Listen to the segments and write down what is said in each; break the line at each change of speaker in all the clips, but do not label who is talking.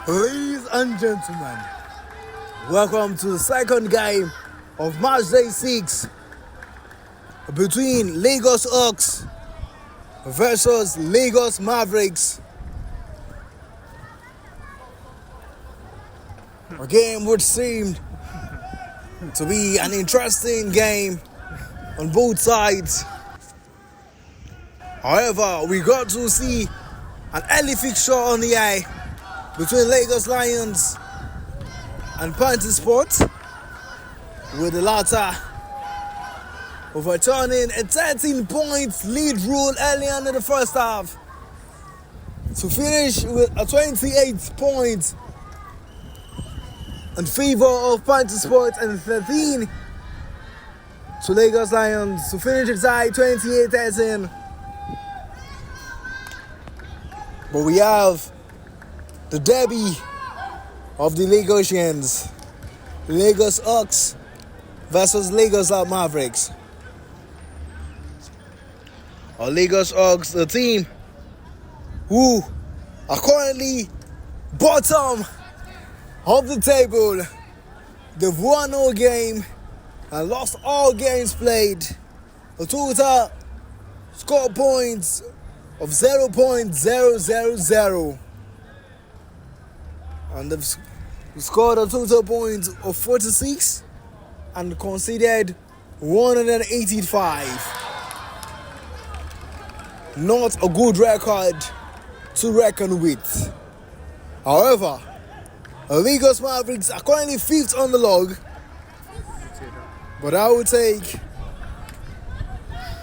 Ladies and gentlemen, welcome to the second game of match day 6 between Lagos Hawks versus Lagos Mavericks. A game which seemed to be an interesting game on both sides. However, we got to see an early fixture on the eye between Lagos Lions and Panther Sport, with the latter overturning a 13-point lead rule early on in the first half to finish with a 28 point in favor of Panther Sport and 13 to Lagos Lions to finish the tie 28-13. But we have the derby of the Lagosians, Lagos Hawks versus Lagos Mavericks. Our Lagos Hawks, the team who are currently bottom of the table. They've won no game and lost all games played. A total score points of 0.000. And they've scored a total points of 46 and conceded 185. Not a good record to reckon with. However, the Lagos Mavericks are currently 5th on the log, but I would take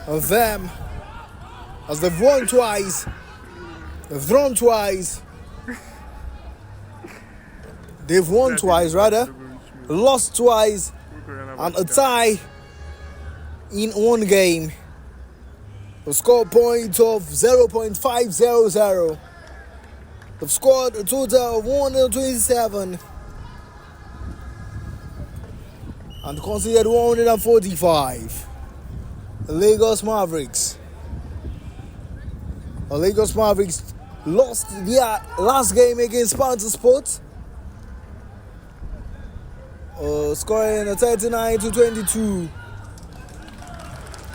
of them as they've won twice, they've drawn twice, they've won twice rather, lost twice, and a tie in one game. A score point of 0.500. They've scored a total of 127 and conceded 145. The Lagos Mavericks lost their last game against Panther Sport, scoring a 39-22.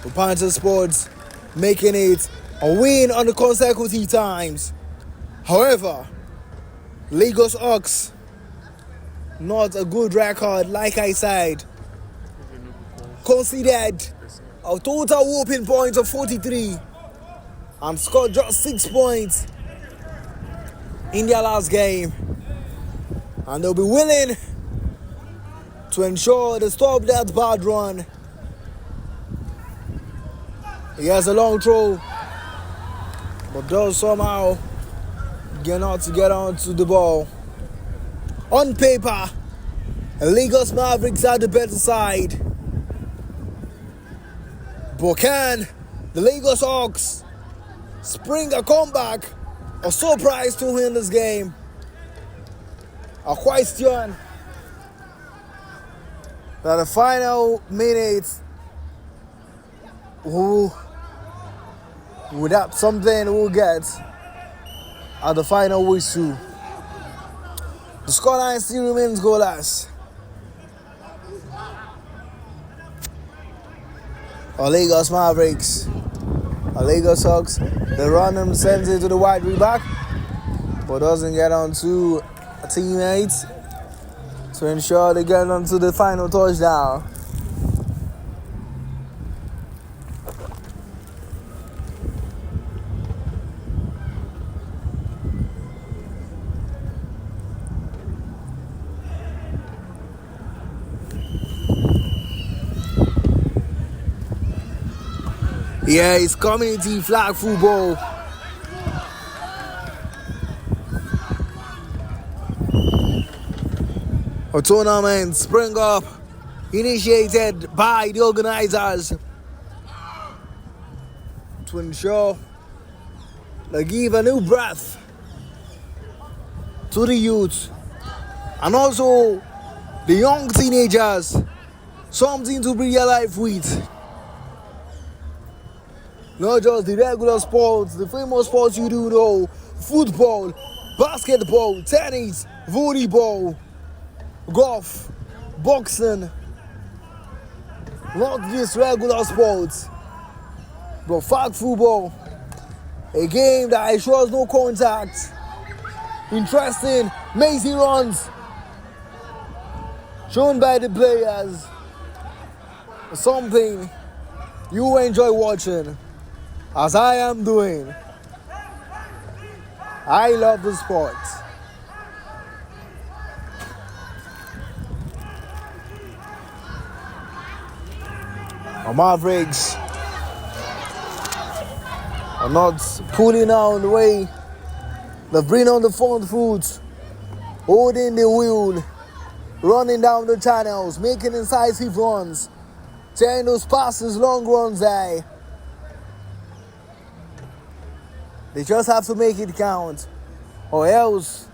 The Panther Sports making it a win on the consecutive times. However, Lagos Hawks, not a good record, like I said, conceded a total whooping point of 43 and scored just 6 points in their last game. And they'll be willing to ensure they stop that bad run. He has a long throw, but does somehow get onto the ball. On paper, the Lagos Mavericks are the better side. But can the Lagos Hawks spring a comeback or surprise to win this game? A question that the final minutes would have something we'll get at the final whistle. The scoreline still remains goalless. Our Lagos Mavericks, our Lagos Hawks, they run them, sends it to the wide back, but doesn't get onto a teammate to ensure they get onto the final touchdown. Yeah, it's community flag football. A tournament spring up, initiated by the organizers to ensure they give a new breath to the youth and also the young teenagers, something to breathe your life with. Not just the regular sports, the famous sports you do know, football, basketball, tennis, volleyball, golf, boxing, not just regular sports, but flag football, a game that ensures no contact, interesting, amazing runs, shown by the players, something you enjoy watching, as I am doing. I love the sport. The Mavericks are not pulling out the way. They've been on the front foot, holding the wheel, running down the channels, making incisive runs, tearing those passes, long runs there. They just have to make it count, or else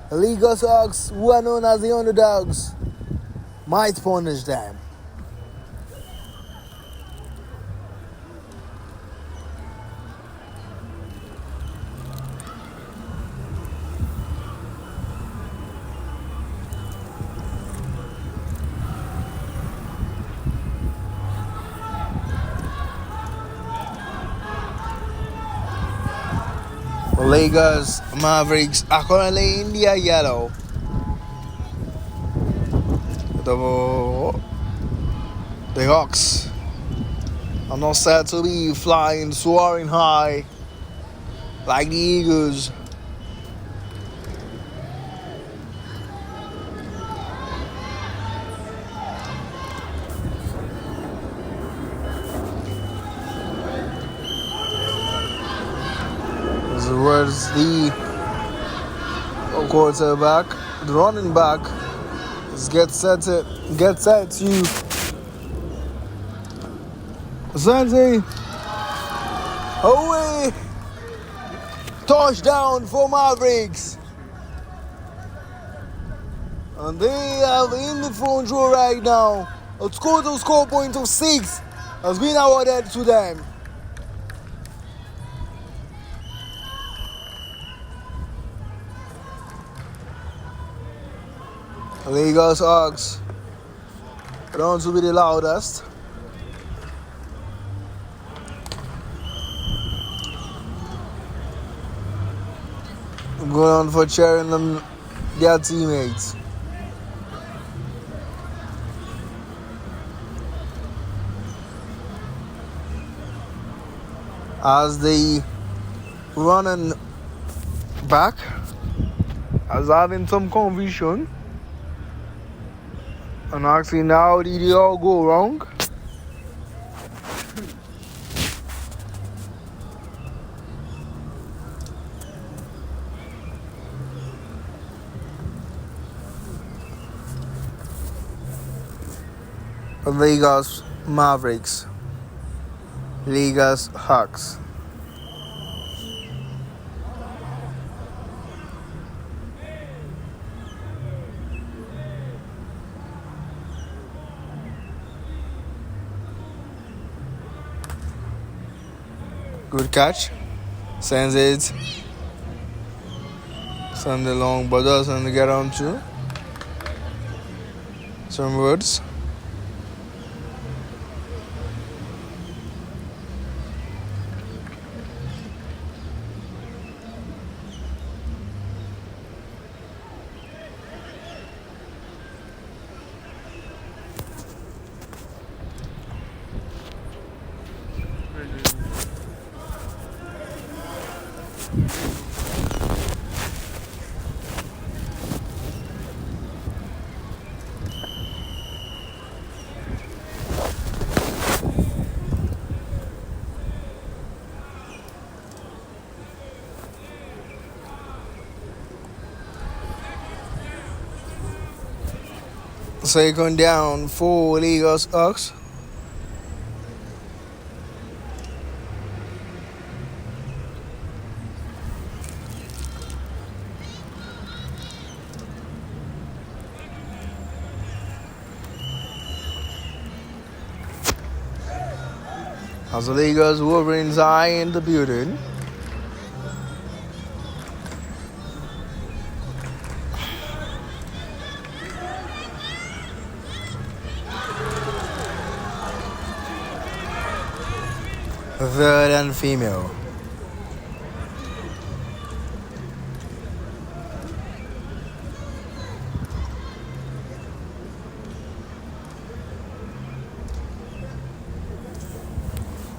the Lagos Hawks, who are known as the underdogs, might punish them. The Lagos Mavericks are currently in their yellow. The Hawks are not set to be flying, soaring high like the Eagles. Where's the quarterback, the running back, get set to Sensei. Away! Touchdown for Mavericks. And they are in the front row right now. A total score point of 6 has been awarded to them. Lagos Hawks going to be the loudest. Going on for cheering them, their teammates. As the running back is having some confusion. And actually now did they all go wrong? Lagos Mavericks, Lagos Hawks. Good catch. Sends it. Send the long but doesn't get on to some words. Second down for Lagos Hawks. As the Lagos Wolverines are in the building. third and female.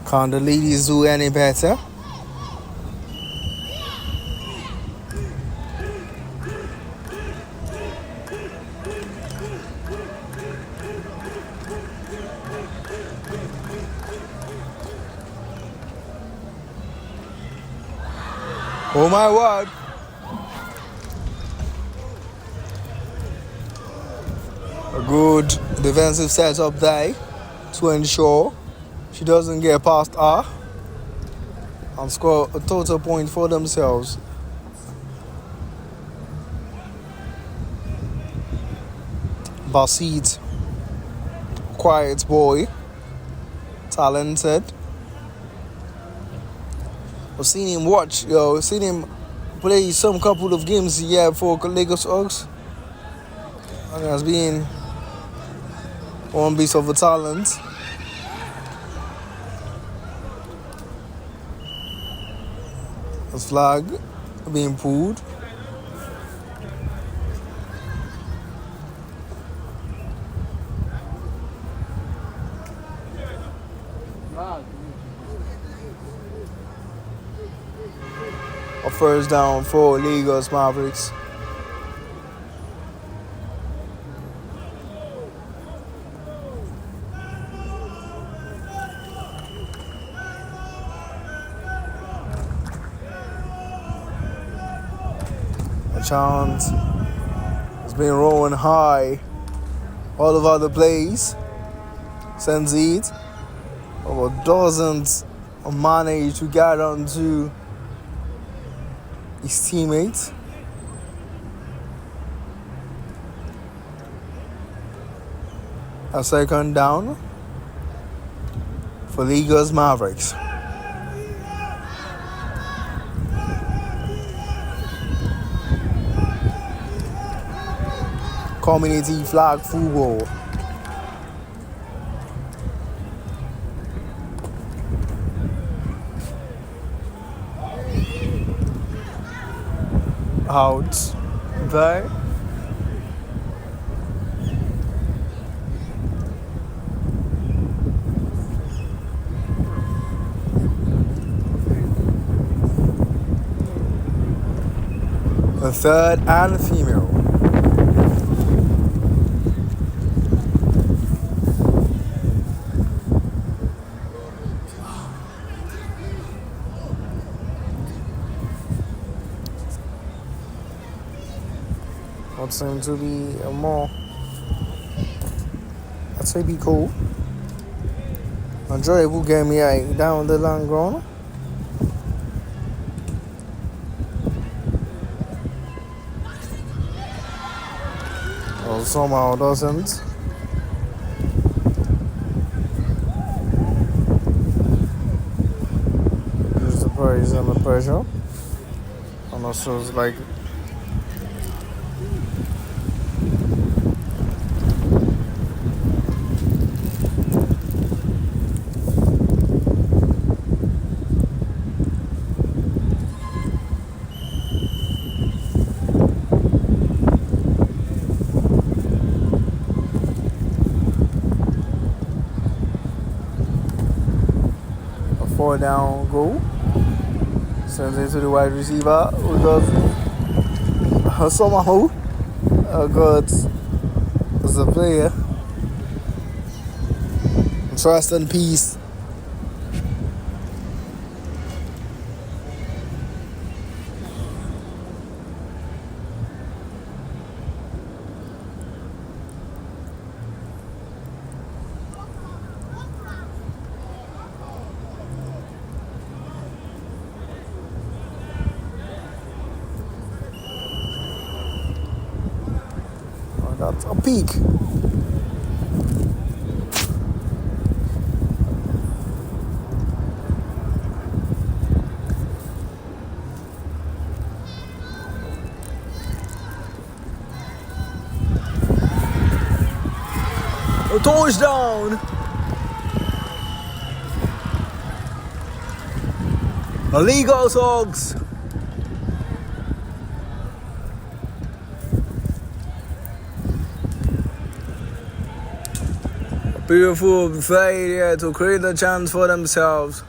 Can the ladies do any better? Oh my word. A good defensive setup there to ensure she doesn't get past her and score a total point for themselves. Basit, quiet boy, talented. I've seen him play some couple of games here for Lagos Oaks. And has been one beast of a talent. A flag being pulled. A first down for Lagos Mavericks. A chant has been rolling high all over the place. Sends it. But doesn't manage to get onto his teammates. A second down for Lagos Mavericks. Community flag football. Out there. A third and female. What seems to be a more, I'd say, be cool, enjoyable game here down the long run. Well, somehow doesn't. Use the praise and the pressure, and also it's like. Four down goal. Sends it to the wide receiver who does somehow got as a player. Trust and peace. That's a peak. A touchdown. Legos Hogs. Beautiful failure to create a chance for themselves.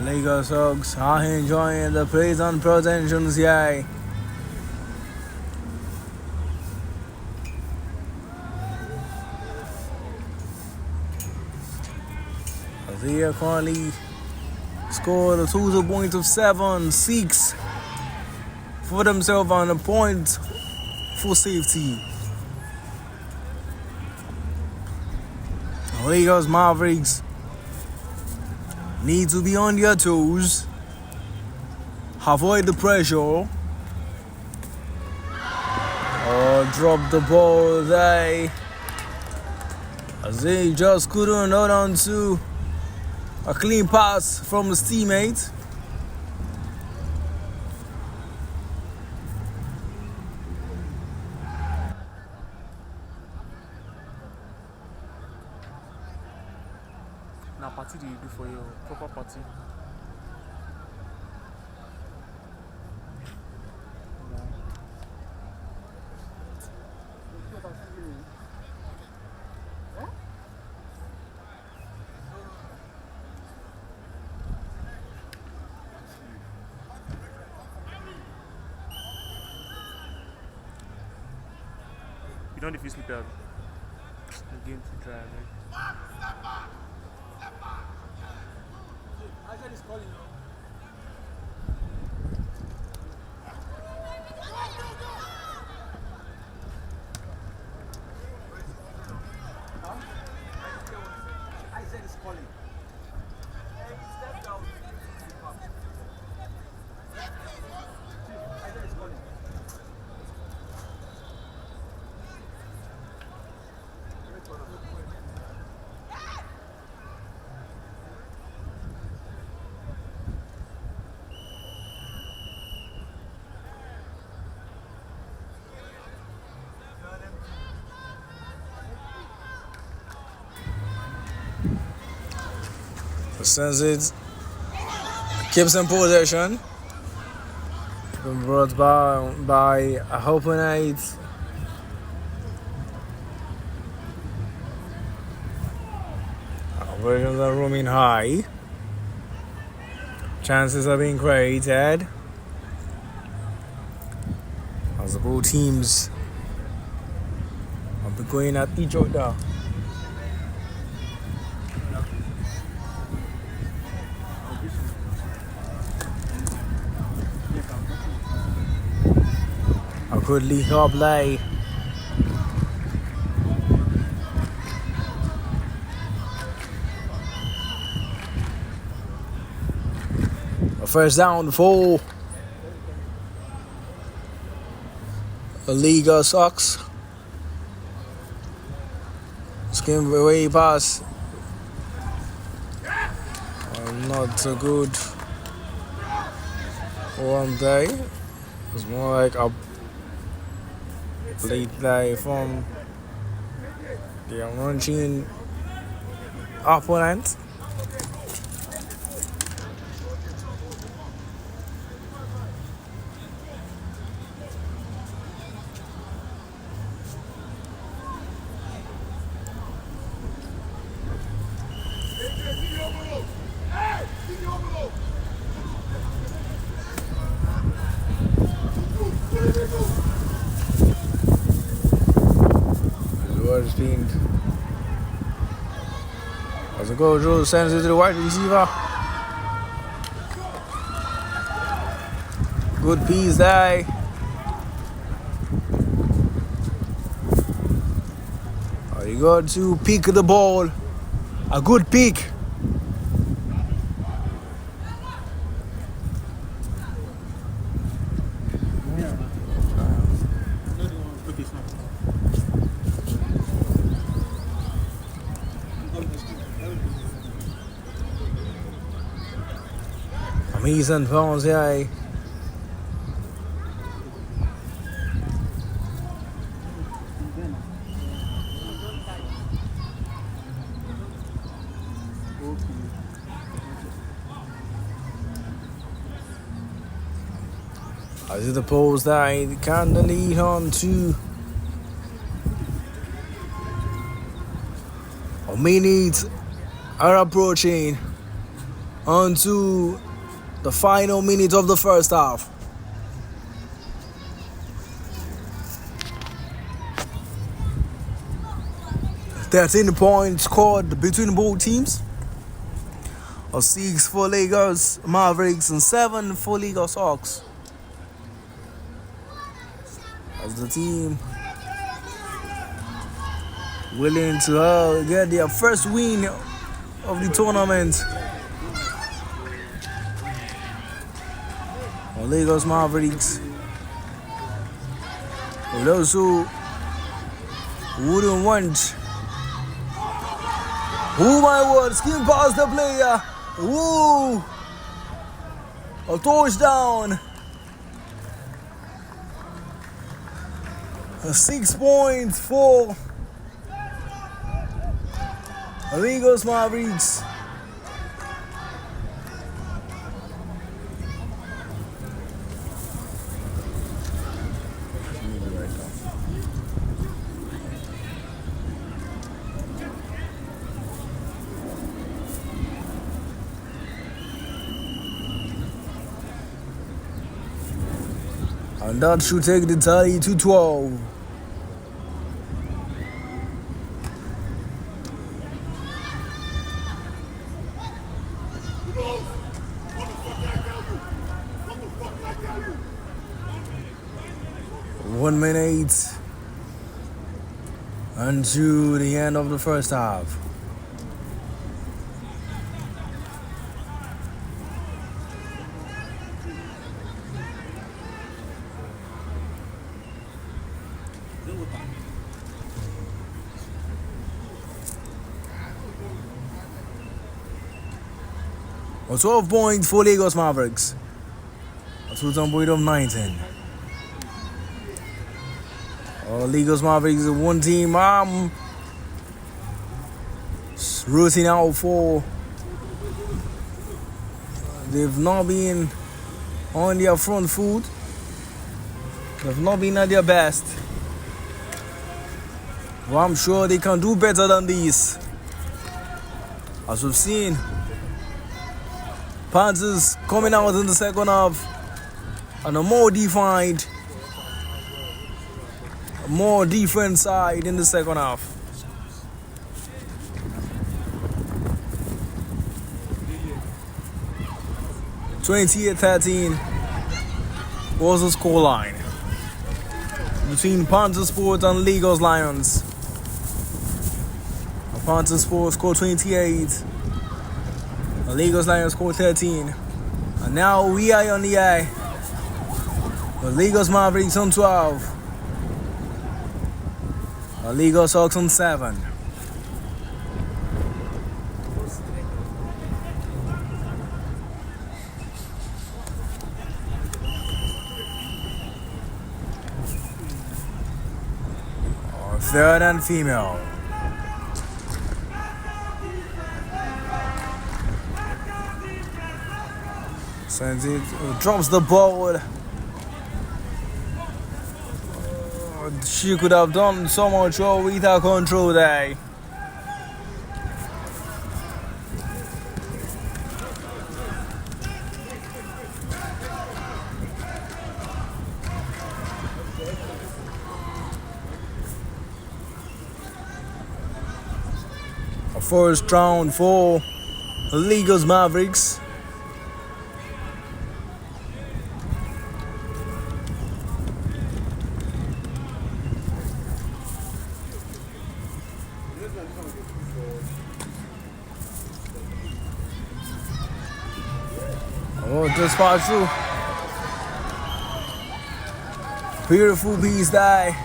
Legos Hogs are enjoying the praise and protections here. They are currently scored a total point of 7-6 for themselves and a point for safety. Legos Mavericks need to be on their toes, avoid the pressure, or drop the ball there, as they just couldn't hold on to a clean pass from his teammate.
Now party do you do for your proper party? You don't defeat sleep out. Again to try, right?
Isaac is calling now. Isaac is calling. Step down. Isaac is calling. Sends it, keeps in possession. Been brought by a opponent. Versions are roaming high. Chances are being created as the both teams have been going at each other. A good lead up play. A first down for the Liga Sox. Skim away pass. Not so good one day. It's more like a late play from the launching opponent. As a goal, Joe sends it to the wide receiver. Good piece there. You got to pick the ball. A good pick. Amazing pounds, yeah. As it opposed that kind of lead on to minutes are approaching onto the final minute of the first half. Thirteen points scored between both teams. 6 for Lagos Mavericks and 7 for Lagos Hawks. As the team willing to get their first win of the tournament. Lagos Mavericks will also wouldn't want. Oh my word, skin past the player. Woo! A touchdown. 6 points for Lagos Mavericks. And that should take the tally to 12. One minute until the end of the first half. A 12 points for Lagos Mavericks. A total point of 19. Lagos Mavericks is one team rooting out for. They've not been on their front foot. They've not been at their best. Well, I'm sure they can do better than this. As we've seen, Panthers coming out in the second half on a more defined, more defense side in the second half. (28-13) was the scoreline between Panthers Sport and Lagos Lions. Panthers Sport scored 28. The Lagos Lions scored 13. And now we are on the eye. The Lagos Mavericks on 12. The Lagos Hawks on 7. Third and female. Sends it, drops the ball. She could have done so much more with her control there. A first round for Lagos Mavericks. Oh, just pass through. Beautiful piece there.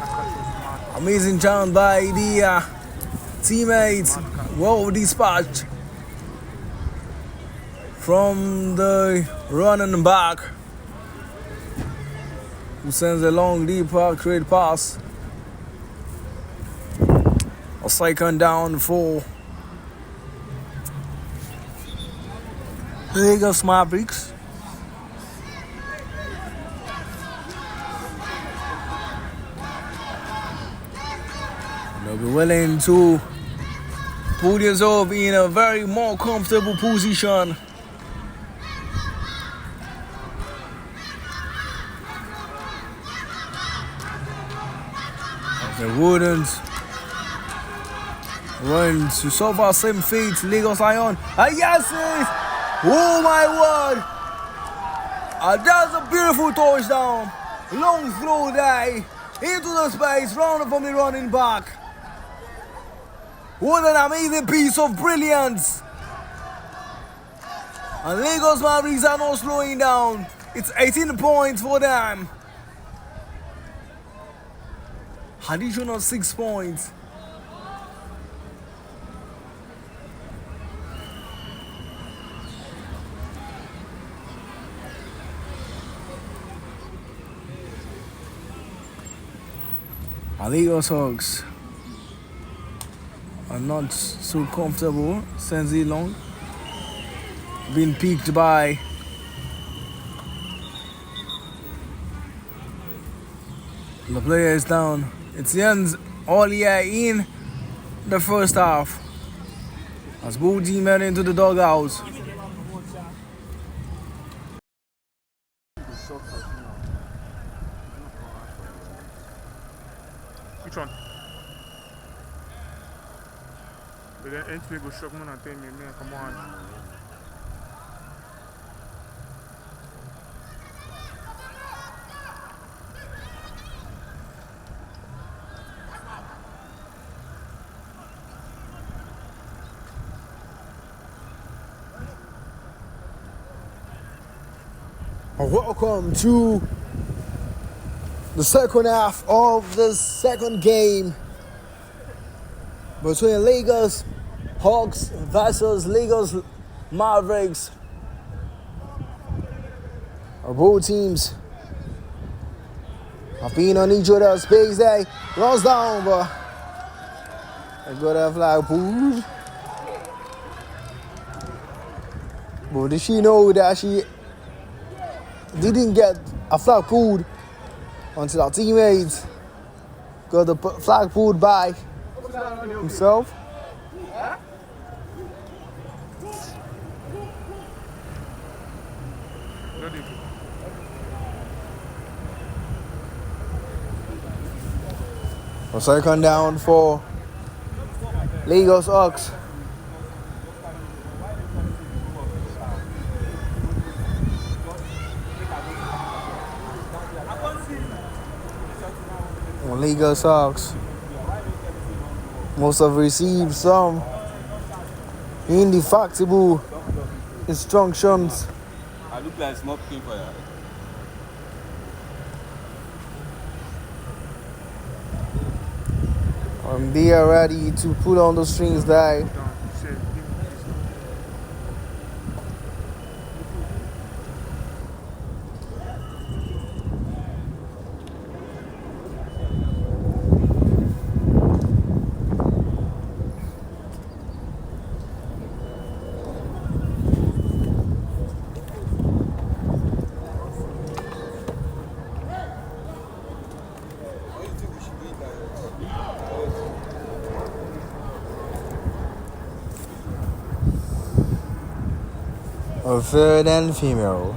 Amazing challenge by the teammates. Well dispatched from the running back, who sends a long deep accurate pass. A second down for Lagos Mavericks. They'll be willing to put yourself in a very more comfortable position. They wouldn't run to so far same fate. Lagos Lion. Yes! Oh my word! That's a beautiful touchdown. Long throw there into the space, round from the running back. What an amazing piece of brilliance. And Lagos Mavericks are not slowing down. It's 18 points for them. Additional 6 points. Lagos Hawks are not so comfortable since long. Been picked by the player is down. It ends all year in the first half as both teams head into the dugout.
Which one? But then entry go shock man and tell me, come on.
Welcome to the second half of the second game between Lagos Hawks versus Lagos Mavericks. Both teams have been on each other's space there. Runs down, but they got a flag pulled. But did she know that she didn't get a flag pulled until our teammates got the flag pulled by himself? A second down for Lagos Hawks. Lagos Hawks must have received some indefatigable instructions.
I look like small pin for you.
They are ready to put on the strings there. A third and female.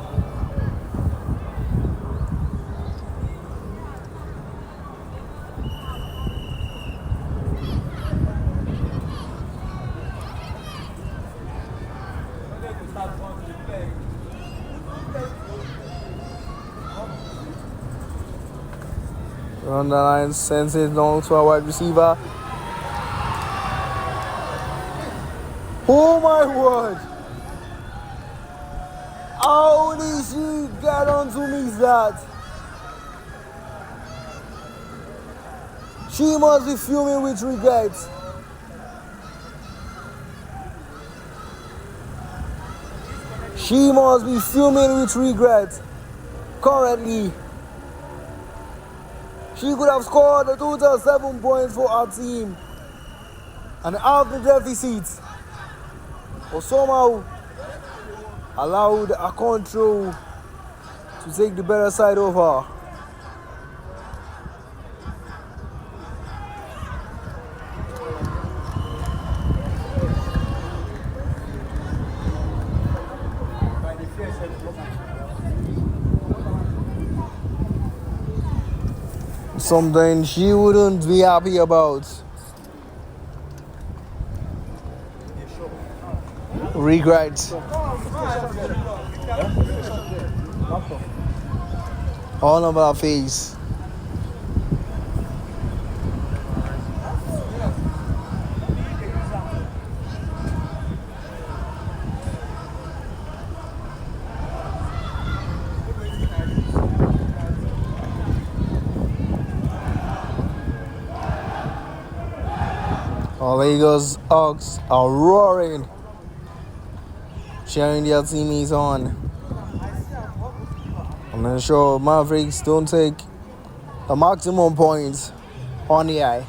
On the line, sends it long to our wide receiver. Oh my word! Oh Currently, she got on to me that she must be fuming with regret. She must be fuming with regret. Currently, she could have scored a total 7 points for her team and half the deficit, but somehow allowed a control to take the better side of her. Something she wouldn't be happy about. Regret. All over her face. Our Lagos Hawks are roaring, cheering their teammates on. I'm not sure Mavericks don't take the maximum points on the eye.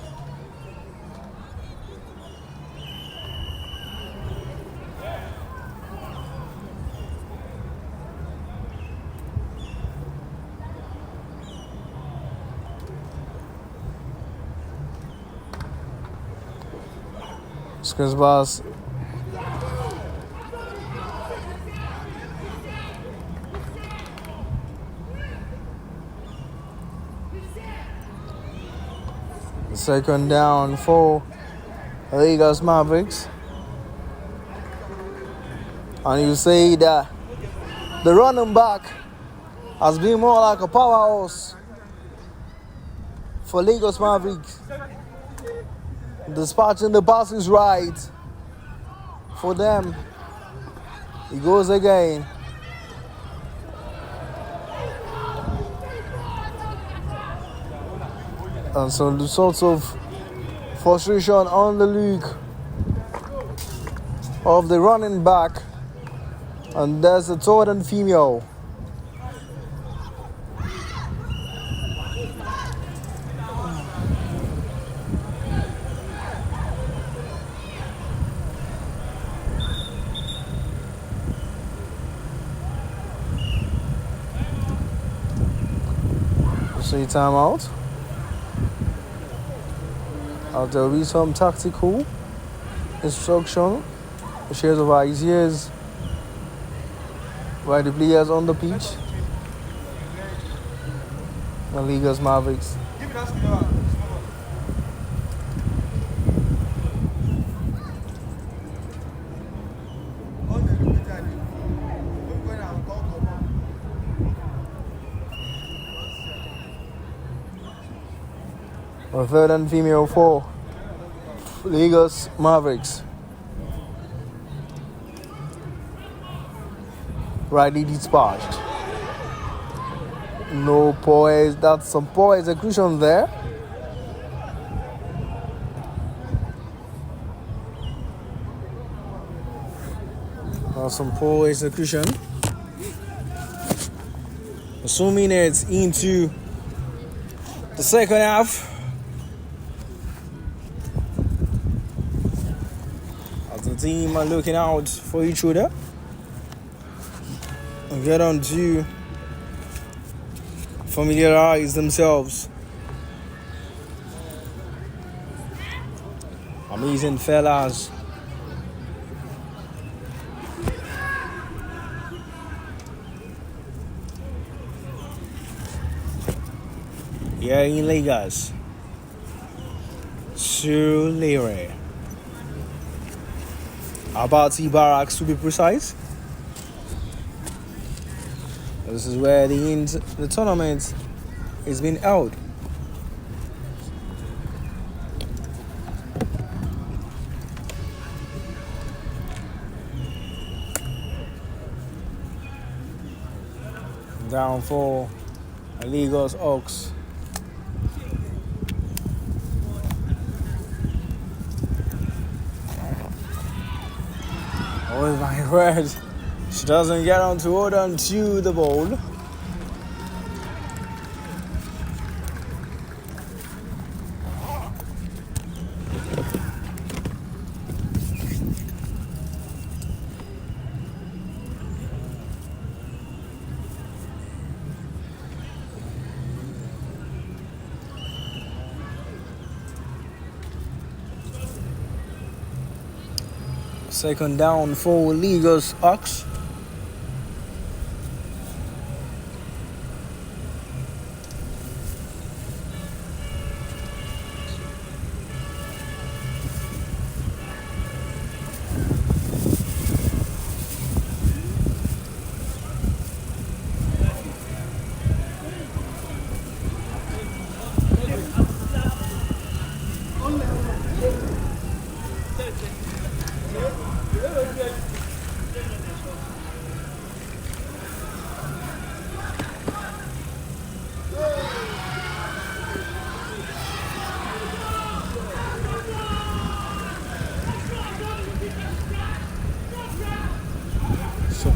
Chris Boss. Second down for Lagos Mavericks. And you say that the running back has been more like a powerhouse for Lagos Mavericks, dispatching the passes right for them. He goes again. And so the sorts of frustration on the league of the running back. And there's a third and female. See timeout. There will be some tactical instruction, shares of ideas by the players on the pitch. The Lagos Mavericks. A third and female for Lagos Mavericks. Rightly dispatched. No poise. That's some poor execution there. Some poor execution. Assuming it's into the second half. The team are looking out for each other and get on to familiarize themselves. Amazing fellas. Yeah, in Lagos. Surulere. Abati Barracks to be precise. This is where the tournament is being held. down for Lagos Oaks. Oh my word. She doesn't get on to hold on to the ball. Second down for Lagos Oaks.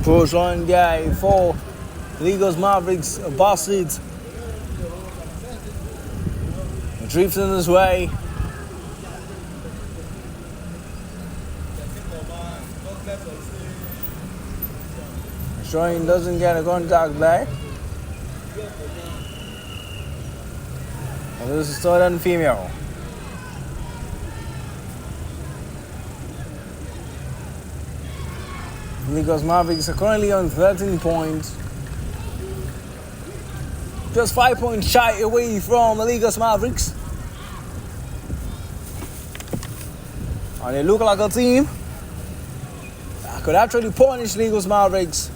Approach on guy for Lagos Mavericks, Bassett. Drifting his way. Showing doesn't get a contact there. And this is third and female. Lagos Mavericks are currently on 13 points. Just 5 points shy away from the Lagos Mavericks. And they look like a team that could actually punish Lagos Mavericks.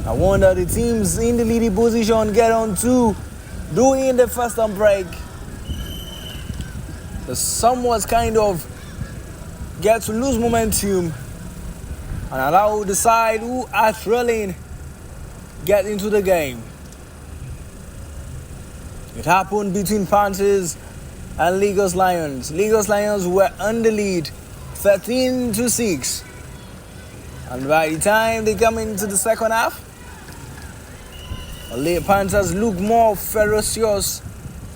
I wonder the teams in the leading position get on to doing the first down break. The somewhat kind of get to lose momentum and allow the side who are trailing get into the game. It happened between Panthers and Lagos Lions. Lagos Lions were on the lead 13-6. And by the time they come into the second half, the Panthers look more ferocious,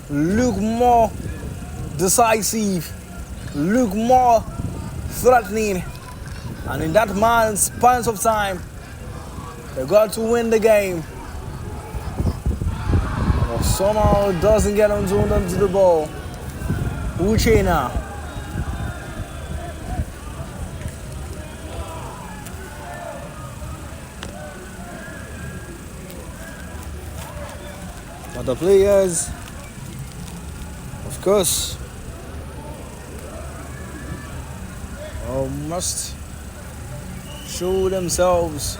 look more decisive, look more threatening, and in that span of time, they got to win the game. But somehow doesn't get onto the ball. Uchena. But the players, of course, must show themselves.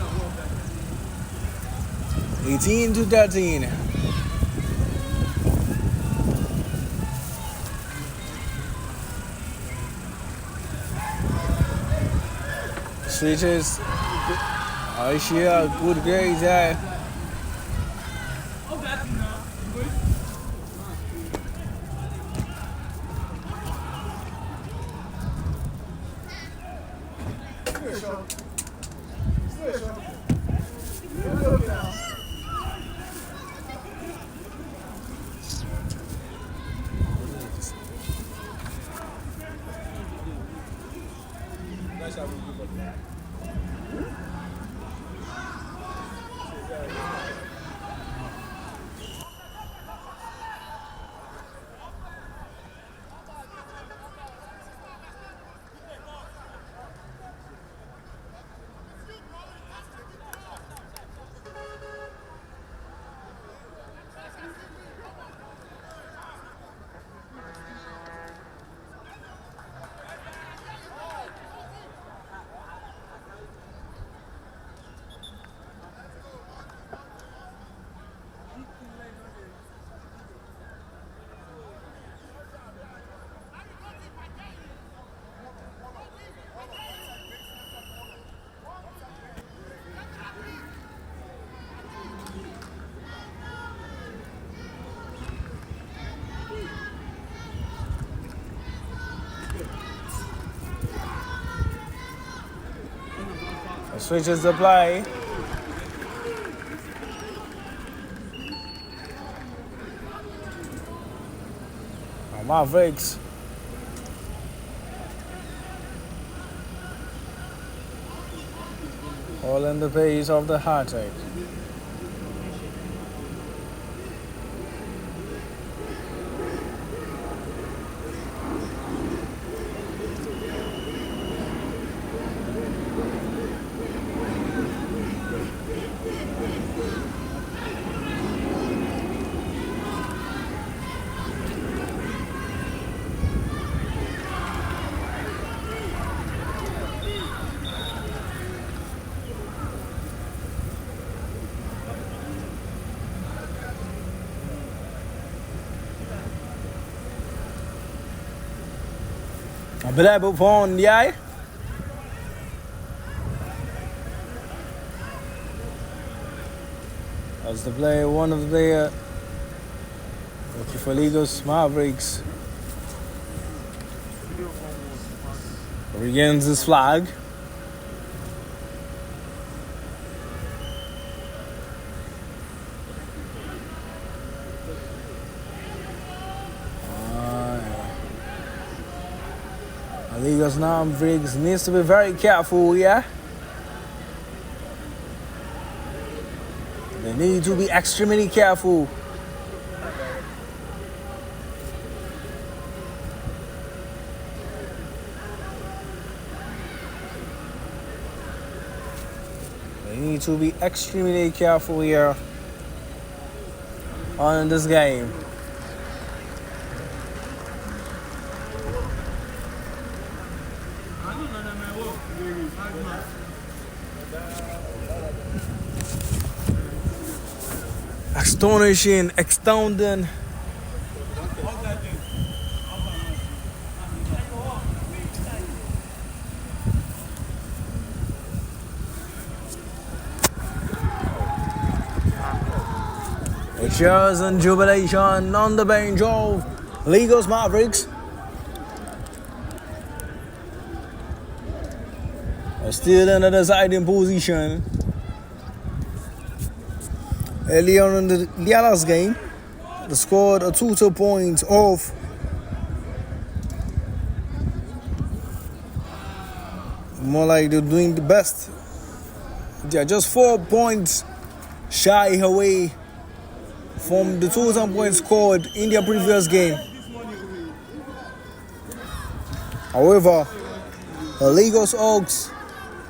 18-13. Switches. Aisha, good grades there. Switches the play. Mavericks. All in the pace of the hard take. Blijf op van jij. That's the player, one of the player. Looking for Lagos Mavericks. Regains his flag. Lagos Mavericks needs to be very careful, yeah? They need to be extremely careful. They need to be extremely careful here on this game. Astonishing, astounding. Cheers and jubilation on the bench of Lagos Mavericks. Still in a deciding position. Earlier in the last game, they scored a total point of more like they're doing the best. They're just 4 points shy away from the total points scored in their previous game. However, the Lagos Hawks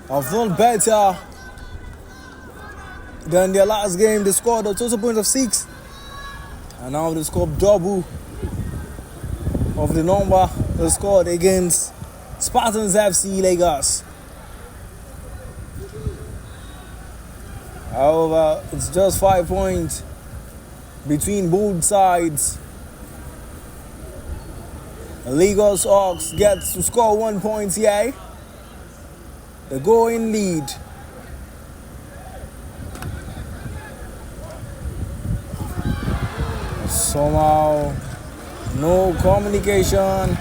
have done better than their last game. They scored a total point of 6, and now they scored double of the number they scored against Spartans FC Lagos. However, it's just 5 points between both sides. The Lagos Hawks gets to score 1 point here. They go in lead. Somehow, no communication.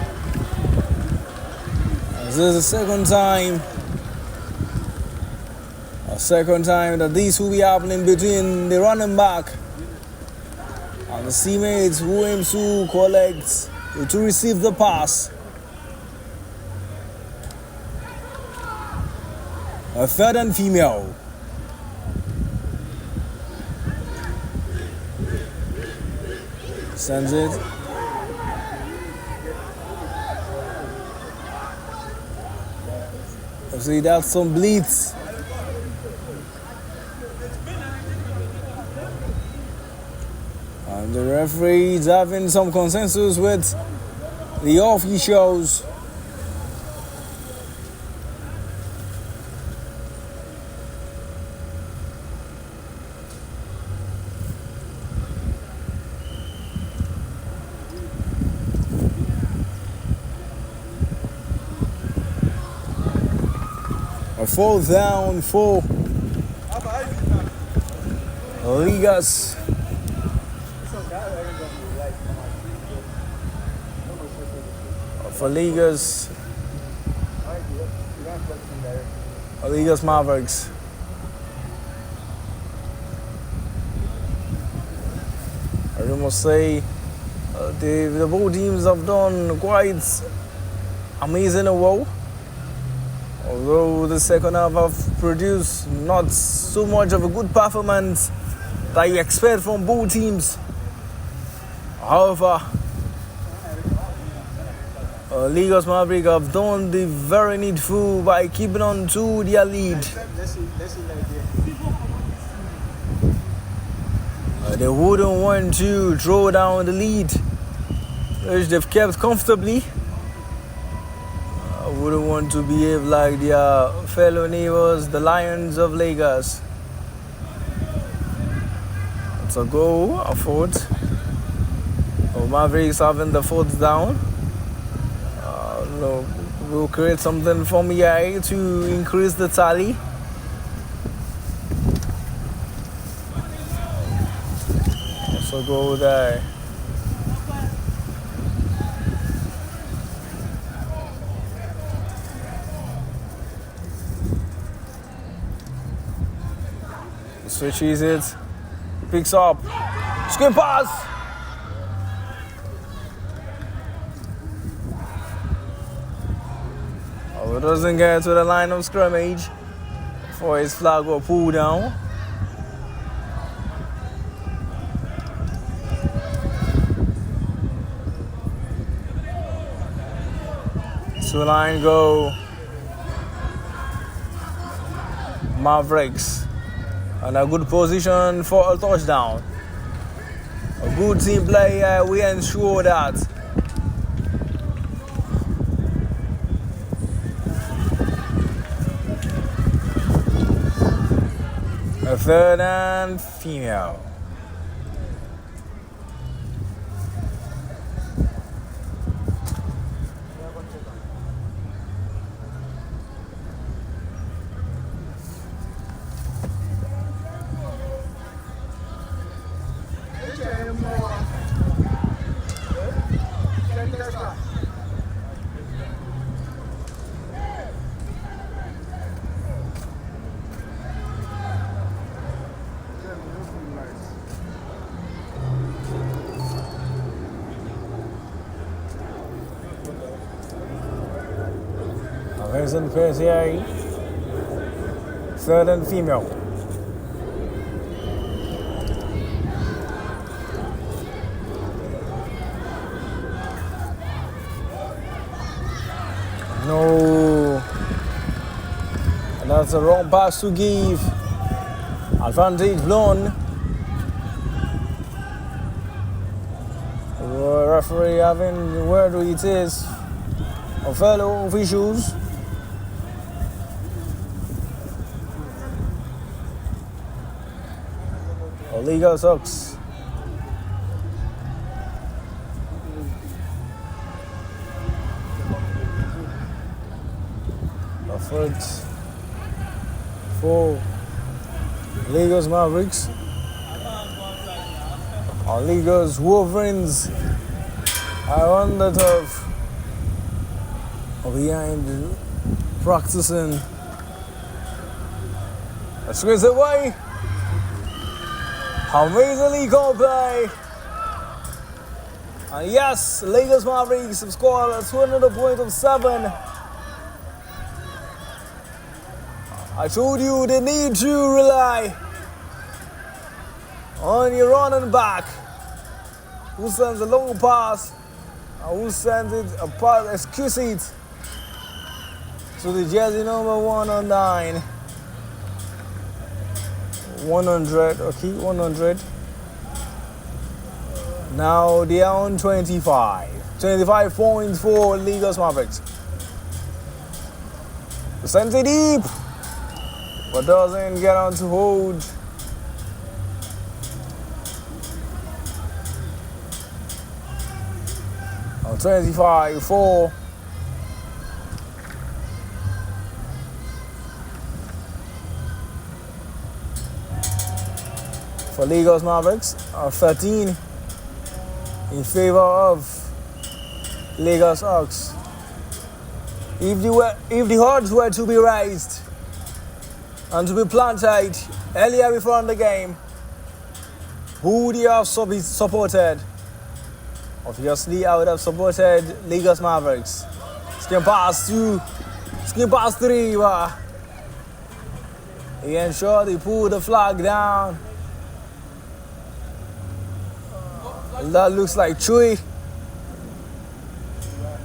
This is the second time that this will be happening between the running back and the teammates who aims to collect, to receive the pass. A third and female. Sends it. See, that's some blitz. And the referee is having some consensus with the officials. A 4th down for Lagos. For Lagos. Lagos Mavericks. I must say, the both teams have done quite amazing well. Although the second half have produced not so much of a good performance that you expect from both teams. However, Lagos Mavericks have done the very needful by keeping on to their lead. They wouldn't want to throw down the lead, which they've kept comfortably. Wouldn't want to behave like their fellow neighbors, the Lions of Lagos. It's a goal, a fourth. Mavericks having the fourth down. We'll create something from here to increase the tally. So go there. Switches it, picks up, screen pass. It doesn't get to the line of scrimmage before his flag will pull down. To line go Mavericks. And a good position for a touchdown. A good team play, we ensure that. A third and female. Vincent Persier, third and female. No, and that's a wrong pass to give. Advantage blown. The referee having word with his fellow officials. Legal sucks. A foot for Lagos Mavericks. Our Lagos Wolverines are on the turf behind practicing. A squeeze away. Amazingly goal play. And yes, Lagos Mavericks have scored a 200 point of 7. I told you they need to rely on your running back who sends a long pass and who sends it a pass exquisite to the jersey number 109. 100, okay, 100. Now they are on 25. 25 points for Lagos Mavericks. Sends it deep, but doesn't get on to hold. On 25-4. For Lagos Mavericks, 13 in favor of Lagos Hawks. If the odds were to be raised, and to be planted earlier before in the game. Who would you have supported? Obviously, I would have supported Lagos Mavericks. Skin pass 2, skin pass 3. He ensured they pull the flag down. That looks like Chui.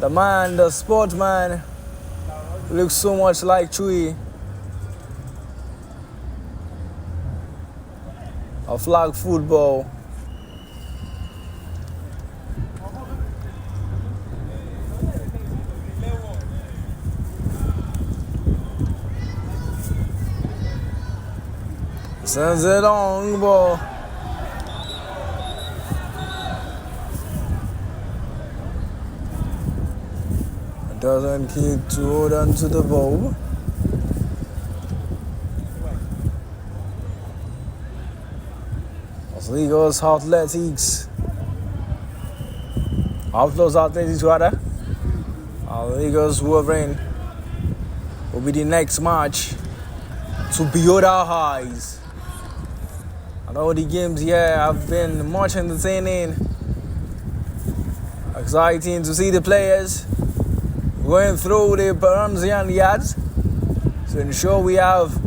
The man, the sportsman, looks so much like Chui. A flag football. Sends it on ball. Doesn't keep to hold on to the ball. Lagos Athletics. Outlaws Athletics rather. Lagos Wolverine will be the next match to beyond our eyes. I know the games here have been much entertaining. Exciting to see the players going through the Peruvian yards to ensure we have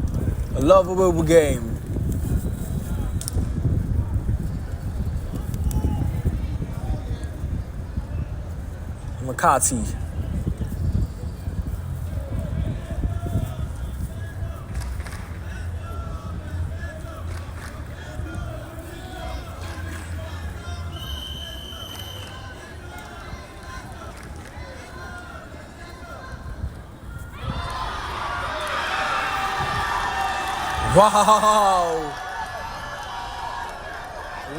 a lovable game. McCarthy. Wow!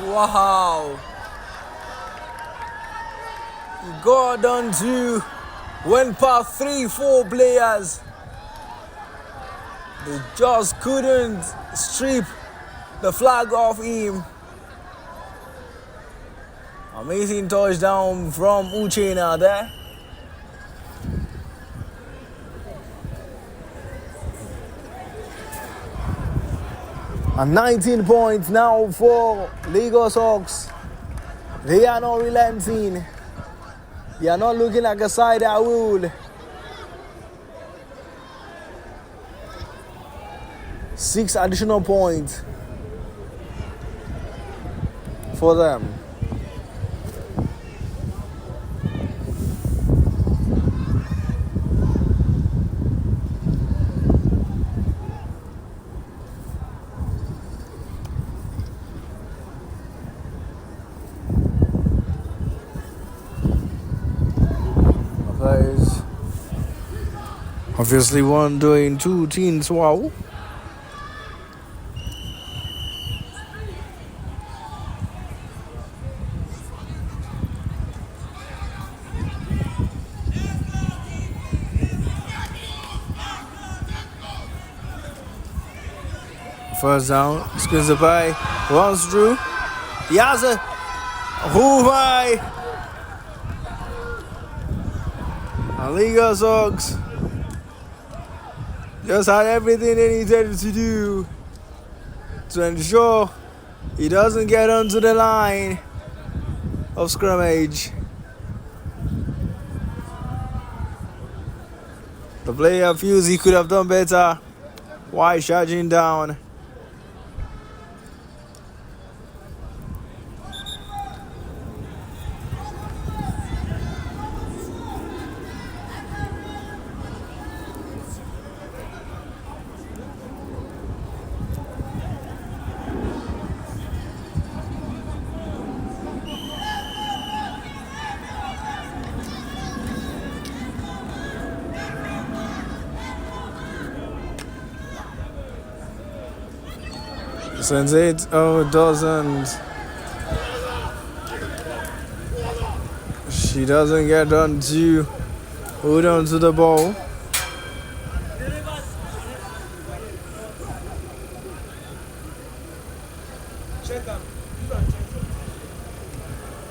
Wow! He got down to went past 3-4 players. They just couldn't strip the flag off him. Amazing touchdown from Uchena there. And 19 points now for Lagos Hawks. They are not relenting. They are not looking like a side that will. 6 additional points for them. Obviously, one doing 2 teams. Wow. First down, squeeze the by, runs through. He has a by. Lagos Hawks just had everything they needed to do to ensure he doesn't get onto the line of scrimmage. The player feels he could have done better while charging down. Sends it, oh, doesn't. She doesn't get on to hold on to the ball.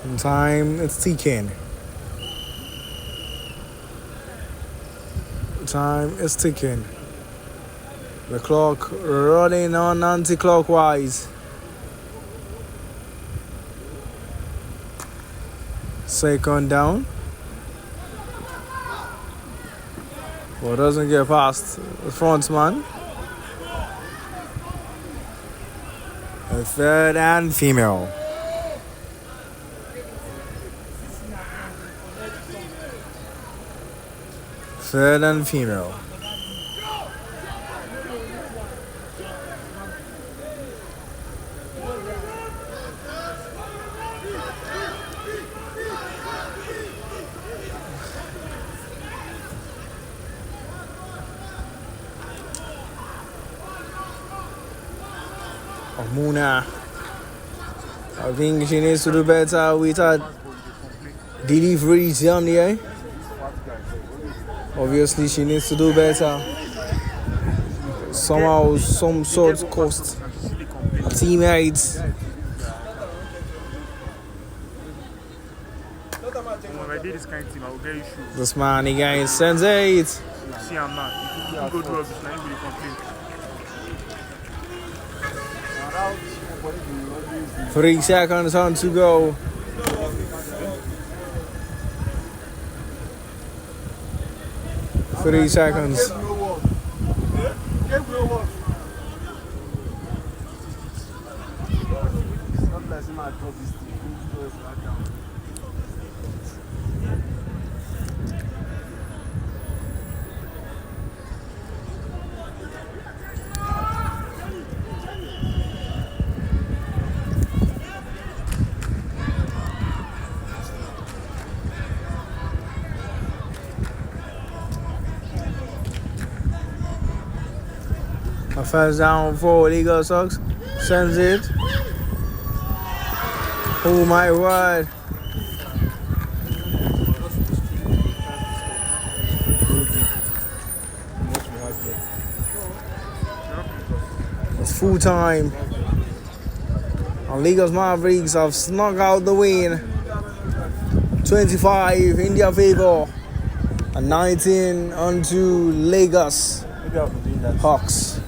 In time, it's ticking. Time is ticking. The clock running on anti-clockwise. Second down. But doesn't get past the front man. A third and female. Third and female. Muna. I think she needs to do better with her DD freeze on the eye. Obviously, she needs to do better. Somehow, some sort cost her teammates.
When I did this kind of thing, I will get issues.
This man again sends it.
See, I'm not. If you go to rubbish, now you will complain.
3 seconds on to go. Three seconds. A first down for Legal Sox. Sends it. Oh my word. It's full time. And Legal's Mavericks have snuck out the win. 25 in their favor. And 19 onto Lagos Hawks.